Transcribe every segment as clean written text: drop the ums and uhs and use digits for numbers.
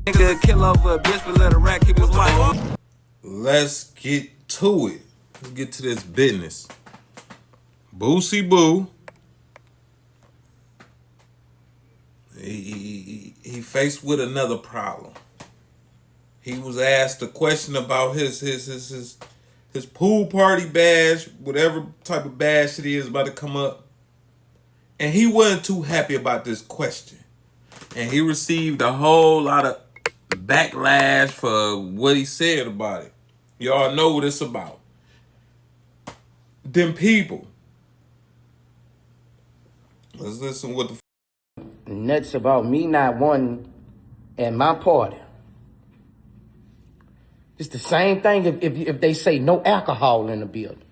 Nigga kill over a bitch, but let a rat keep his wife. Let's get to it. Let's get to this business. Boosie Boo. He faced with another problem. He was asked a question about his pool party bash, whatever type of bash it is about to come up. And he wasn't too happy about this question. And he received a whole lot of backlash for what he said about it. Y'all know what it's about. Them people. Let's listen what the nuts about me not wanting at my party. It's the same thing if they say no alcohol in the building.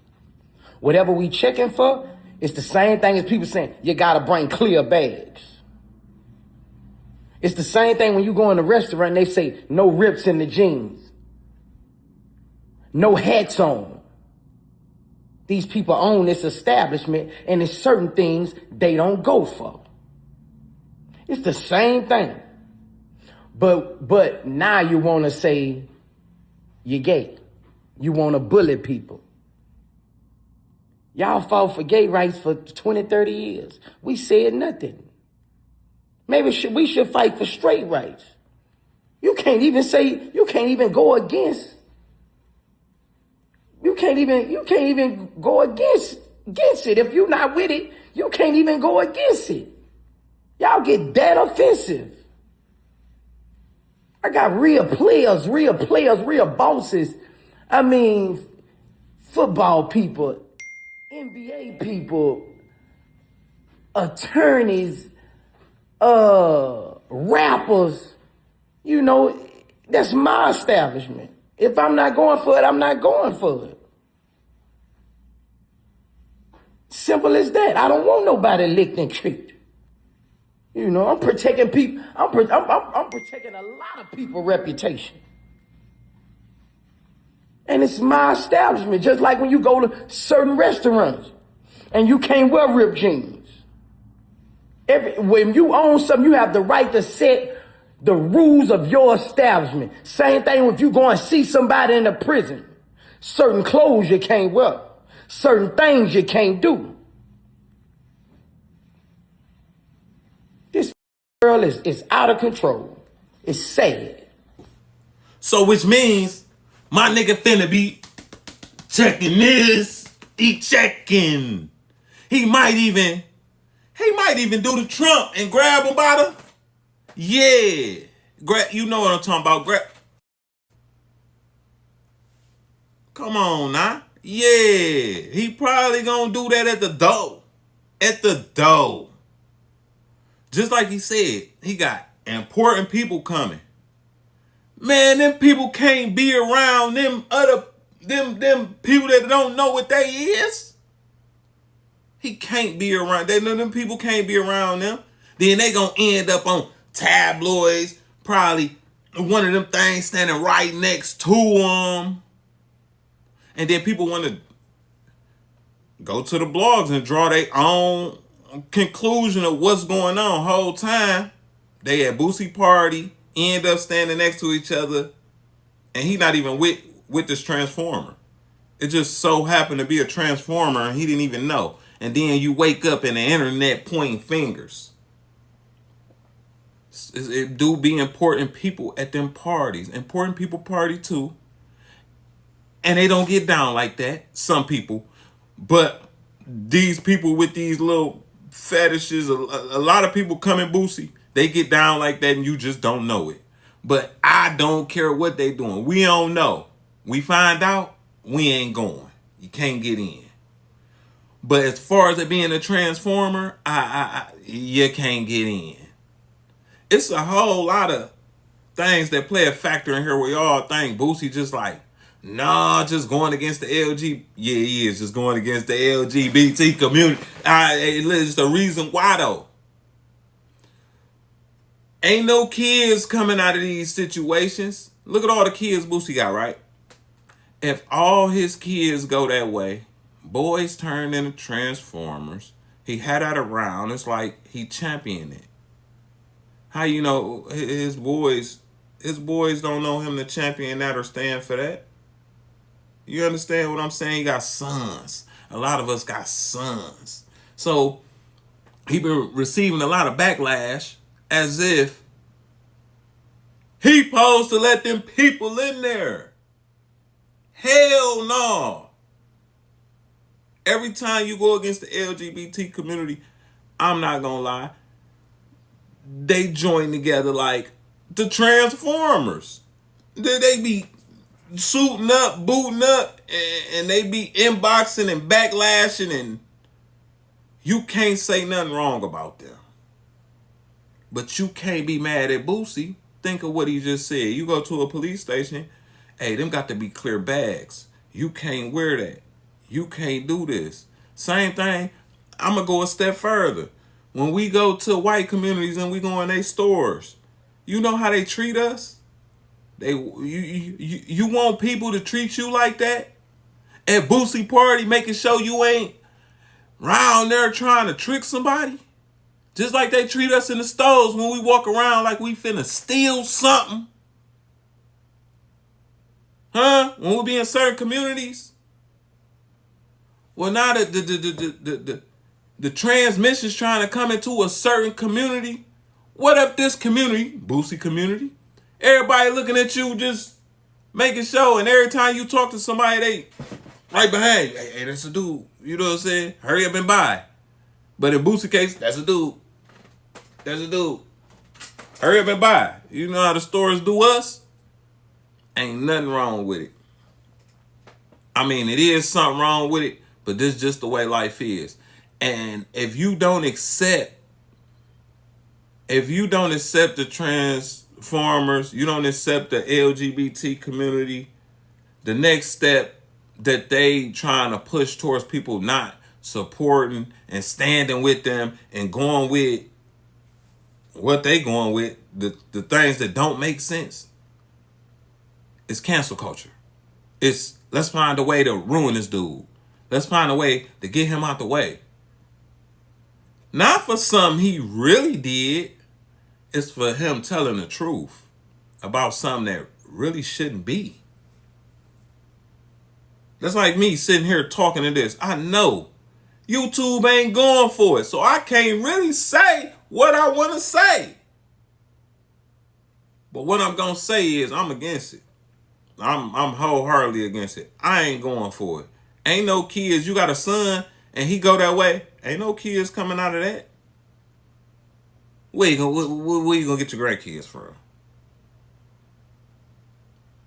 Whatever we checking for, it's the same thing as people saying you gotta bring clear bags. It's the same thing when you go in a restaurant and they say no rips in the jeans, no hats on. These people own this establishment and there's certain things they don't go for. It's the same thing. But now you want to say you're gay. You want to bully people. Y'all fought for gay rights for 20, 30 years. We said nothing. Maybe we should fight for straight rights. You can't even go against. You can't even go against it. If you're not with it, you can't even go against it. Y'all get that offensive. I got real players, real bosses. I mean, football people, NBA people, attorneys, rappers. You know, that's my establishment. If I'm not going for it, I'm not going for it. Simple as that. I don't want nobody licked and tricked. You know, I'm protecting people. I'm protecting a lot of people's reputation. And it's my establishment, just like when you go to certain restaurants and you can't wear ripped jeans. When you own something, you have the right to set the rules of your establishment. Same thing if you go and see somebody in a prison. Certain clothes you can't wear. Certain things you can't do. This world is out of control. It's sad. So which means my nigga finna be checking this. He checking. He might even do the Trump and grab him by the. Yeah. You know what I'm talking about. Come on now. Yeah. He probably gonna do that at the door. At the door. Just like he said, he got important people coming. Man, them people can't be around them people that don't know what they is. He can't be around. Them people can't be around them. Then they gonna end up on tabloids, probably one of them things standing right next to them. And then people want to go to the blogs and draw their own conclusion of what's going on. Whole time they at Boosie party, end up standing next to each other, and he not even with this transformer. It just so happened to be a transformer and he didn't even know. And then you wake up in the internet pointing fingers. It do be important people at them parties. Important people party too. And they don't get down like that, some people. But these people with these little fetishes, a lot of people come in Boosie, they get down like that and you just don't know it. But I don't care what they doing. We don't know. We find out, we ain't going. You can't get in. But as far as it being a transformer, you can't get in. It's a whole lot of things that play a factor in here where y'all think Boosie just like, nah, just going against the LG. Yeah, he is just going against the LGBT community. It's the reason why though. Ain't no kids coming out of these situations. Look at all the kids Boosie got, right? If all his kids go that way, boys turn into transformers. He had that around. It's like he championed it. How you know his boys his boys don't know him to champion that or stand for that. You understand what I'm saying? He got sons. A lot of us got sons. So he been receiving a lot of backlash as if he supposed to let them people in there. Hell no. Every time you go against the LGBT community, I'm not gonna lie, they join together like the Transformers. They be suiting up, booting up, and they be inboxing and backlashing, and you can't say nothing wrong about them. But you can't be mad at Boosie. Think of what he just said. You go to a police station, hey, them got to be clear bags. You can't wear that. You can't do this. Same thing, I'm going to go a step further. When we go to white communities and we go in their stores, you know how they treat us? You want people to treat you like that? At Boosie party, making sure you ain't round there trying to trick somebody? Just like they treat us in the stores when we walk around like we finna steal something. Huh? When we be in certain communities. Well, now the transmission's trying to come into a certain community. What if this community, Boosie community, everybody looking at you just making sure, and every time you talk to somebody, they right behind you. Hey, that's a dude. You know what I'm saying? Hurry up and buy. But in Boosie case, that's a dude. That's a dude. Hurry up and buy. You know how the stores do us? Ain't nothing wrong with it. I mean, it is something wrong with it, but this is just the way life is. And if you don't accept the transformers, you don't accept the LGBT community, the next step that they trying to push towards people not supporting and standing with them and going with what they going with, the things that don't make sense, it's cancel culture. It's let's find a way to ruin this dude. Let's find a way to get him out the way. Not for something he really did. It's for him telling the truth about something that really shouldn't be. That's like me sitting here talking to this. I know YouTube ain't going for it, so I can't really say what I want to say. But what I'm going to say is I'm against it. I'm wholeheartedly against it. I ain't going for it. Ain't no kids. You got a son and he go that way. Ain't no kids coming out of that. Where you gonna get your grandkids from?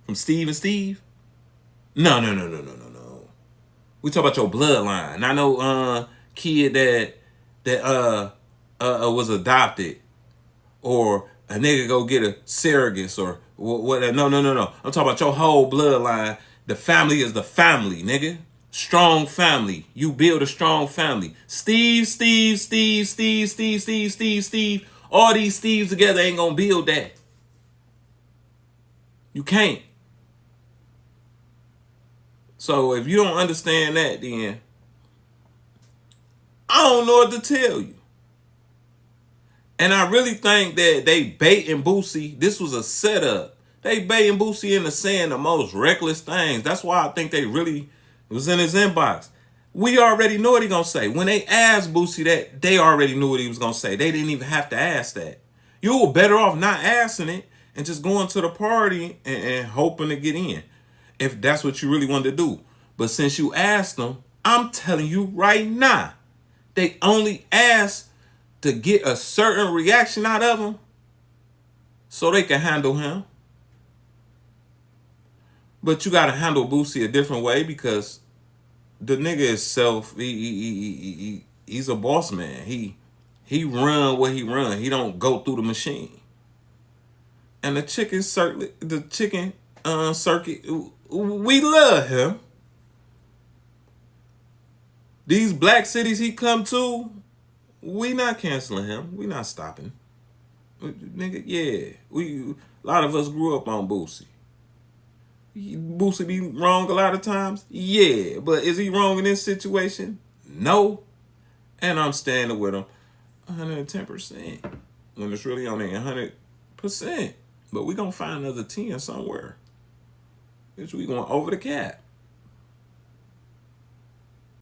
From Steve and Steve? No. We talk about your bloodline. I know kid that was adopted, or a nigga go get a surrogate or what? No. I'm talking about your whole bloodline. The family is the family, nigga. Strong family. You build a strong family. Steve. All these Steves together ain't gonna build that. You can't. So if you don't understand that, then I don't know what to tell you. And I really think that they baiting Boosie. This was a setup. They baiting Boosie into saying the most reckless things. That's why I think they really was in his inbox. We already know what he gonna say. When they asked Boosie that, they already knew what he was gonna say. They didn't even have to ask that. You were better off not asking it and just going to the party and hoping to get in, if that's what you really wanted to do. But since you asked them, I'm telling you right now, they only asked to get a certain reaction out of him so they can handle him. But you got to handle Boosie a different way, because the nigga is he's a boss man. He run what he run. He don't go through the machine. And the chicken circuit, we love him. These black cities he come to, we not canceling him. We not stopping. Nigga, yeah. A lot of us grew up on Boosie. Boosie be wrong a lot of times? Yeah. But is he wrong in this situation? No. And I'm standing with him 110%. When it's really only 100%. But we gonna find another 10 somewhere. Bitch, we going over the cap.